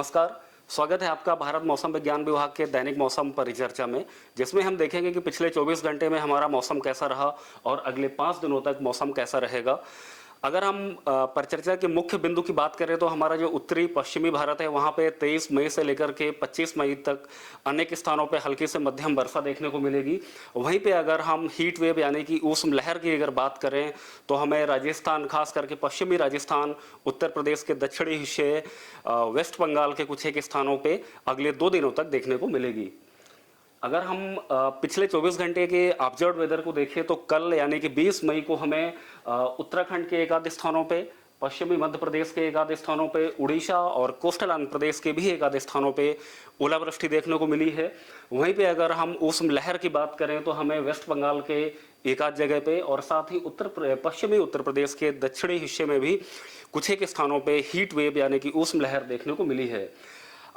नमस्कार। स्वागत है आपका भारत मौसम विज्ञान विभाग के दैनिक मौसम परिचर्चा में, जिसमें हम देखेंगे कि पिछले 24 घंटे में हमारा मौसम कैसा रहा और अगले 5 दिनों तक मौसम कैसा रहेगा। अगर हम परिचर्चा के मुख्य बिंदु की बात करें तो हमारा जो उत्तरी पश्चिमी भारत है वहाँ पे 23 मई से लेकर के 25 मई तक अनेक स्थानों पे हल्की से मध्यम वर्षा देखने को मिलेगी। वहीं पे अगर हम हीट वेव यानी कि ऊष्म लहर की अगर बात करें तो हमें राजस्थान, खास करके पश्चिमी राजस्थान, उत्तर प्रदेश के दक्षिणी हिस्से, वेस्ट बंगाल के कुछ एक स्थानों पे अगले 2 दिनों तक देखने को मिलेगी। अगर हम पिछले 24 घंटे के ऑब्जर्व वेदर को देखें तो कल यानी कि 20 मई को हमें उत्तराखंड के एक आध स्थानों पे, पश्चिमी मध्य प्रदेश के एक आध स्थानों पे, उड़ीसा और कोस्टल आंध्र प्रदेश के भी एक आध स्थानों पे ओलावृष्टि देखने को मिली है। वहीं पे अगर हम ऊष्म लहर की बात करें तो हमें वेस्ट बंगाल के एक आध जगह पे और साथ ही पश्चिमी उत्तर प्रदेश के दक्षिणी हिस्से में भी कुछ एक स्थानों पे हीट वेव यानी कि ऊष्म लहर देखने को मिली है।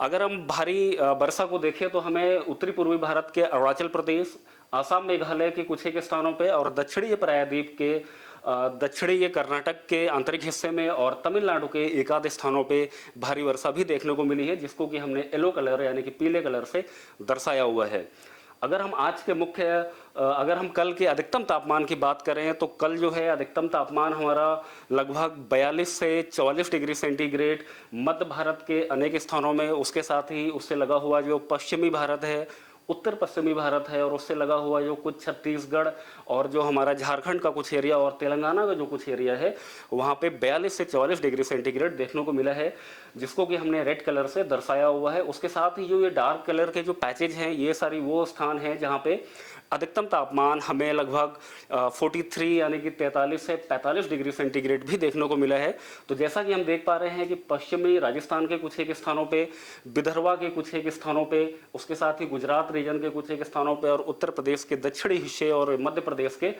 अगर हम भारी वर्षा को देखें तो हमें उत्तरी पूर्वी भारत के अरुणाचल प्रदेश, आसाम, मेघालय के कुछ एक स्थानों पे और दक्षिणी प्रायद्वीप के दक्षिणी कर्नाटक के आंतरिक हिस्से में और तमिलनाडु के एक आध स्थानों पे भारी वर्षा भी देखने को मिली है, जिसको कि हमने येलो कलर यानी कि पीले कलर से दर्शाया हुआ है। अगर हम आज के अगर हम कल के अधिकतम तापमान की बात करें तो कल जो है अधिकतम तापमान हमारा लगभग 42 से 44 डिग्री सेंटीग्रेड मध्य भारत के अनेक स्थानों में, उसके साथ ही उससे लगा हुआ जो पश्चिमी भारत है, उत्तर पश्चिमी भारत है और उससे लगा हुआ जो कुछ छत्तीसगढ़ और जो हमारा झारखंड का कुछ एरिया और तेलंगाना का जो कुछ एरिया है वहाँ पे 42 से 44 डिग्री सेंटीग्रेड देखने को मिला है, जिसको कि हमने रेड कलर से दर्शाया हुआ है। उसके साथ ही जो ये डार्क कलर के जो पैचेज हैं ये सारी वो स्थान हैं जहाँ पे अधिकतम तापमान हमें लगभग 43 यानी कि 43 से 45 डिग्री सेंटीग्रेड भी देखने को मिला है। तो जैसा कि हम देख पा रहे हैं कि पश्चिमी राजस्थान के कुछ एक स्थानों पे, विदर्भा के कुछ एक स्थानों पे, उसके साथ ही गुजरात रीजन के कुछ एक स्थानों पे और उत्तर प्रदेश के दक्षिणी हिस्से और मध्य प्रदेश के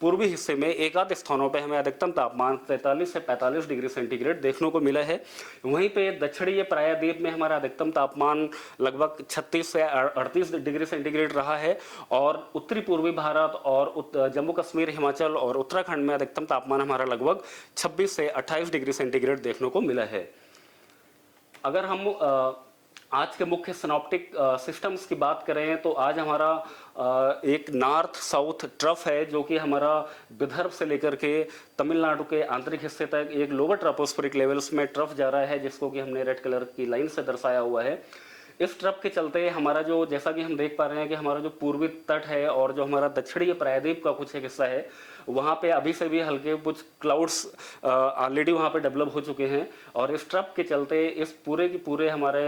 पूर्वी हिस्से में एक आध स्थानों पे हमें अधिकतम तापमान 43 से 45 डिग्री सेंटीग्रेड देखने को मिला है। वहीं पे दक्षिणी प्रायद्वीप में हमारा अधिकतम तापमान लगभग 36 से 38 डिग्री सेंटीग्रेड रहा है और उत्तरी पूर्वी भारत और जम्मू कश्मीर, हिमाचल और उत्तराखंड में अधिकतम तापमान हमारा लगभग 26 से 28 डिग्री सेंटीग्रेड देखने को मिला है। अगर हम आज के मुख्य सिनॉप्टिक सिस्टम्स की बात करें तो आज हमारा एक नॉर्थ साउथ ट्रफ है जो कि हमारा विदर्भ से लेकर के तमिलनाडु के आंतरिक हिस्से तक एक लोअर ट्रोपोस्फेरिक लेवल्स में ट्रफ जा रहा है, जिसको कि हमने रेड कलर की लाइन से दर्शाया हुआ है। इस ट्रफ के चलते हमारा जो, जैसा कि हम देख पा रहे हैं कि हमारा जो पूर्वी तट है और जो हमारा दक्षिणी प्रायद्वीप का कुछ एक हिस्सा है वहाँ पे अभी से भी हल्के कुछ क्लाउड्स ऑलरेडी वहाँ पे डेवलप हो चुके हैं और इस ट्रफ के चलते इस पूरे की पूरे हमारे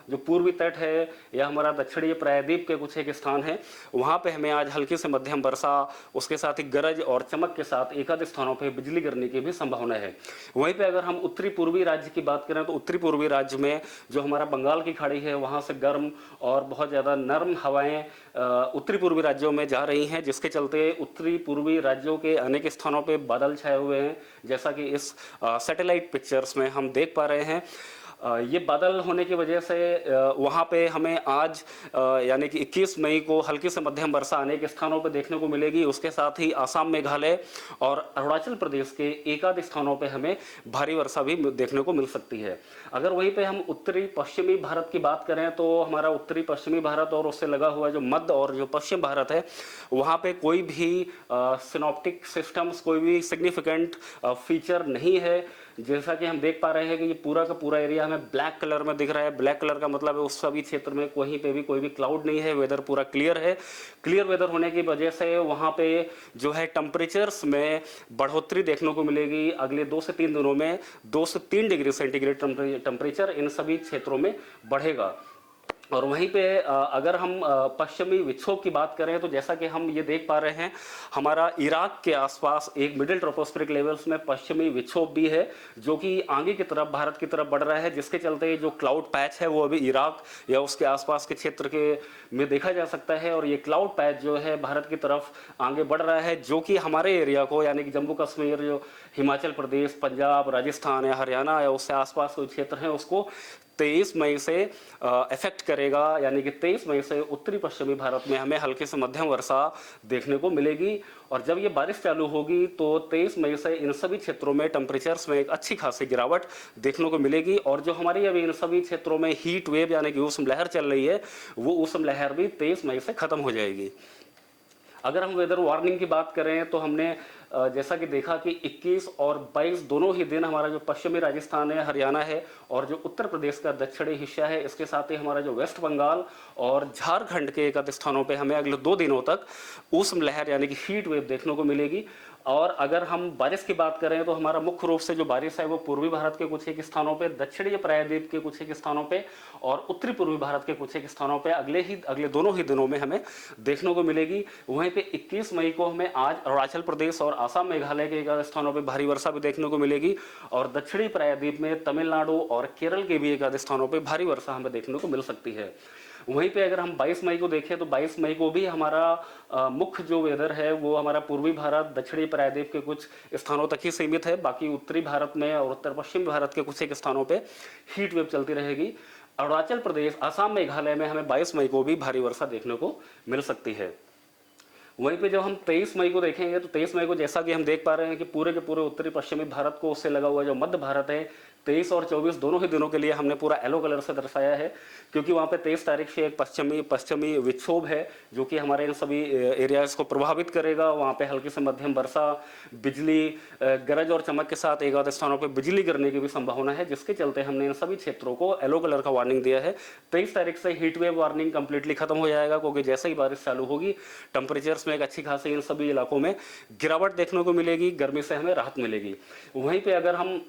जो पूर्वी तट है या हमारा दक्षिणी प्रायद्वीप के कुछ एक स्थान है वहाँ पे हमें आज हल्की से मध्यम वर्षा, उसके साथ ही गरज और चमक के साथ एक आध स्थानों पर बिजली गिरने की भी संभावना है। वहीं पर अगर हम उत्तरी पूर्वी राज्य की बात करें तो उत्तरी पूर्वी राज्य में जो हमारा बंगाल की खाड़ी है वहाँ से गर्म और बहुत ज़्यादा नर्म हवाएं उत्तरी पूर्वी राज्यों में जा रही हैं, जिसके चलते उत्तरी पूर्वी राज्यों के अनेक स्थानों पे बादल छाए हुए हैं, जैसा कि इस सैटेलाइट पिक्चर्स में हम देख पा रहे हैं। ये बादल होने की वजह से वहाँ पे हमें आज यानी कि 21 मई को हल्की से मध्यम वर्षा अनेक स्थानों पे देखने को मिलेगी। उसके साथ ही आसाम, मेघालय और अरुणाचल प्रदेश के एक आध स्थानों पे हमें भारी वर्षा भी देखने को मिल सकती है। अगर वहीं पे हम उत्तरी पश्चिमी भारत की बात करें तो हमारा उत्तरी पश्चिमी भारत और उससे लगा हुआ जो मध्य और जो पश्चिम भारत है वहाँ पे कोई भी सिनॉप्टिक सिस्टम्स, कोई भी सिग्निफिकेंट फीचर नहीं है। जैसा कि हम देख पा रहे हैं कि ये पूरा का पूरा एरिया हमें ब्लैक कलर में दिख रहा है। ब्लैक कलर का मतलब है उस सभी क्षेत्र में कहीं पे भी कोई भी क्लाउड नहीं है, वेदर पूरा क्लियर है। क्लियर वेदर होने की वजह से वहाँ पे जो है टेम्परेचर्स में बढ़ोतरी देखने को मिलेगी। अगले 2 से 3 दिनों में 2 से 3 डिग्री सेंटीग्रेड टेम्परेचर इन सभी क्षेत्रों में बढ़ेगा। और वहीं पे अगर हम पश्चिमी विक्षोभ की बात करें तो जैसा कि हम ये देख पा रहे हैं हमारा इराक के आसपास एक मिडिल ट्रोपोस्फेरिक लेवल्स में पश्चिमी विक्षोभ भी है जो कि आगे की तरफ भारत की तरफ बढ़ रहा है, जिसके चलते जो क्लाउड पैच है वो अभी इराक या उसके आसपास के क्षेत्र के में देखा जा सकता है। और ये क्लाउड पैच जो है भारत की तरफ आगे बढ़ रहा है, जो कि हमारे एरिया को यानी कि जम्मू कश्मीर, जो हिमाचल प्रदेश, पंजाब, राजस्थान या हरियाणा या उससे आसपास कोई क्षेत्र है उसको 23 मई से इफेक्ट करेगा, यानी कि 23 मई से उत्तरी पश्चिमी भारत में हमें हल्की से मध्यम वर्षा देखने को मिलेगी। और जब ये बारिश चालू होगी तो 23 मई से इन सभी क्षेत्रों में टेम्परेचर्स में एक अच्छी खासी गिरावट देखने को मिलेगी। और जो हमारी अभी इन सभी क्षेत्रों में हीट वेव यानी कि उष्ण लहर चल रही है, वो उष्ण लहर भी 23 मई से खत्म हो जाएगी। अगर हम वेदर वार्निंग की बात करें तो हमने जैसा कि देखा कि 21 और 22 दोनों ही दिन हमारा जो पश्चिमी राजस्थान है, हरियाणा है और जो उत्तर प्रदेश का दक्षिणी हिस्सा है, इसके साथ ही हमारा जो वेस्ट बंगाल और झारखंड के एक आध स्थानों पे हमें अगले 2 दिनों तक उष्ण लहर यानी कि हीट वेव देखने को मिलेगी। और अगर हम बारिश की बात करें तो हमारा मुख्य रूप से जो बारिश है वो पूर्वी भारत के कुछ एक स्थानों पे, दक्षिणी प्रायद्वीप के कुछ एक स्थानों पे और उत्तरी पूर्वी भारत के कुछ एक स्थानों पे अगले दोनों ही दिनों में हमें देखने को मिलेगी। वहीं पे 21 मई को हमें आज अरुणाचल प्रदेश और आसाम मेघालय के एक आध स्थानों पे भारी वर्षा भी देखने को मिलेगी और दक्षिणी प्रायद्वीप में तमिलनाडु और केरल के भी एक आध स्थानों पे भारी वर्षा हमें देखने को मिल सकती है। वहीं पे अगर हम 22 मई को देखें तो 22 मई को भी हमारा मुख्य जो वेदर है वो हमारा पूर्वी भारत, दक्षिणी प्रायद्वीप के कुछ स्थानों तक ही सीमित है। बाकी उत्तरी भारत में और उत्तर पश्चिम भारत के कुछ एक स्थानों पे हीट वेव चलती रहेगी। अरुणाचल प्रदेश, आसाम, मेघालय में हमें 22 मई को भी भारी वर्षा देखने को मिल सकती है। वहीं पे जब हम 23 मई को देखेंगे तो 23 मई को जैसा कि हम देख पा रहे हैं कि पूरे के पूरे उत्तरी पश्चिमी भारत को उससे लगा हुआ जो मध्य भारत है, 23 और 24 दोनों ही दिनों के लिए हमने पूरा येलो कलर से दर्शाया है, क्योंकि वहाँ पे 23 तारीख से एक पश्चिमी विक्षोभ है जो कि हमारे इन सभी एरियाज को प्रभावित करेगा। वहाँ पे हल्की से मध्यम वर्षा, बिजली, गरज और चमक के साथ एक आध स्थानों पर बिजली गिरने की भी संभावना है, जिसके चलते हमने इन सभी क्षेत्रों को येलो कलर का वार्निंग दिया है। 23 तारीख से हीट वेव वार्निंग कंप्लीटली खत्म हो जाएगा, क्योंकि जैसे ही बारिश चालू होगी टेम्परेचर्स में एक अच्छी खासी इन सभी इलाकों में गिरावट देखने को मिलेगी, गर्मी से हमें राहत मिलेगी। वहीं पे अगर हम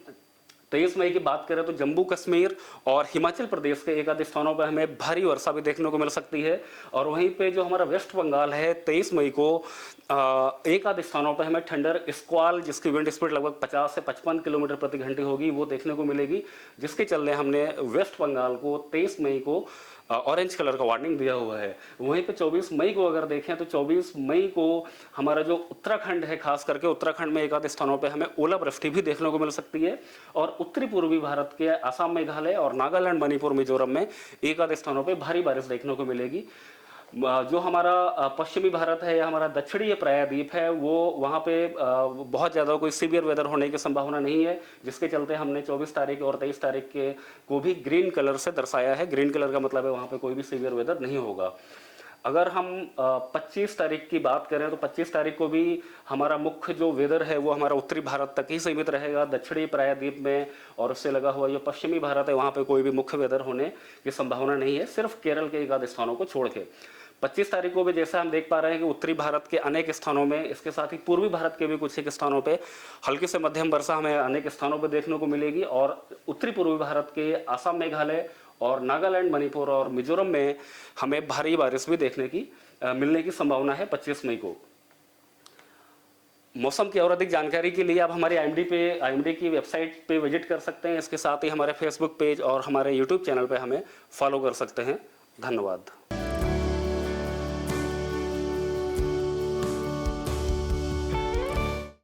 23 मई की बात करें तो जम्मू कश्मीर और हिमाचल प्रदेश के एक आध स्थानों पर हमें भारी वर्षा भी देखने को मिल सकती है। और वहीं पे जो हमारा वेस्ट बंगाल है, 23 मई को एक आध स्थानों पर हमें थंडर स्क्वाल, जिसकी विंड स्पीड लगभग 50 से 55 किलोमीटर प्रति घंटे होगी, वो देखने को मिलेगी, जिसके चलते हमने वेस्ट बंगाल को 23 मई को ऑरेंज कलर का वार्निंग दिया हुआ है। वहीं पे 24 मई को अगर देखें तो 24 मई को हमारा जो उत्तराखंड है, खास करके उत्तराखंड में एक आध स्थानों पे हमें ओलावृष्टि भी देखने को मिल सकती है। और उत्तरी पूर्वी भारत के आसाम, मेघालय और नागालैंड, मणिपुर, मिजोरम में एक आध स्थानों पे भारी बारिश देखने को मिलेगी। जो हमारा पश्चिमी भारत है या हमारा दक्षिणी प्रायद्वीप है, वो वहाँ पे बहुत ज़्यादा कोई सीवियर वेदर होने की संभावना नहीं है, जिसके चलते हमने 24 तारीख और 23 तारीख के को भी ग्रीन कलर से दर्शाया है। ग्रीन कलर का मतलब है वहाँ पे कोई भी सीवियर वेदर नहीं होगा। अगर हम 25 तारीख की बात करें तो 25 तारीख को भी हमारा मुख्य जो वेदर है वो हमारा उत्तरी भारत तक ही सीमित रहेगा। दक्षिणी प्रायद्वीप में और उससे लगा हुआ जो पश्चिमी भारत है वहाँ पे कोई भी मुख्य वेदर होने की संभावना नहीं है, सिर्फ केरल के एक आध स्थानों को छोड़ के। 25 तारीख को भी जैसा हम देख पा रहे हैं कि उत्तरी भारत के अनेक स्थानों में, इसके साथ ही पूर्वी भारत के भी कुछ एक स्थानों पे हल्की से मध्यम वर्षा हमें अनेक स्थानों पर देखने को मिलेगी। और उत्तरी पूर्वी भारत के आसाम, मेघालय और नागालैंड, मणिपुर और मिजोरम में हमें भारी बारिश भी मिलने की संभावना है 25 मई को। मौसम की और अधिक जानकारी के लिए आप हमारी आईएमडी की वेबसाइट पे विजिट कर सकते हैं। इसके साथ ही हमारे फेसबुक पेज और हमारे यूट्यूब चैनल पे हमें फॉलो कर सकते हैं। धन्यवाद।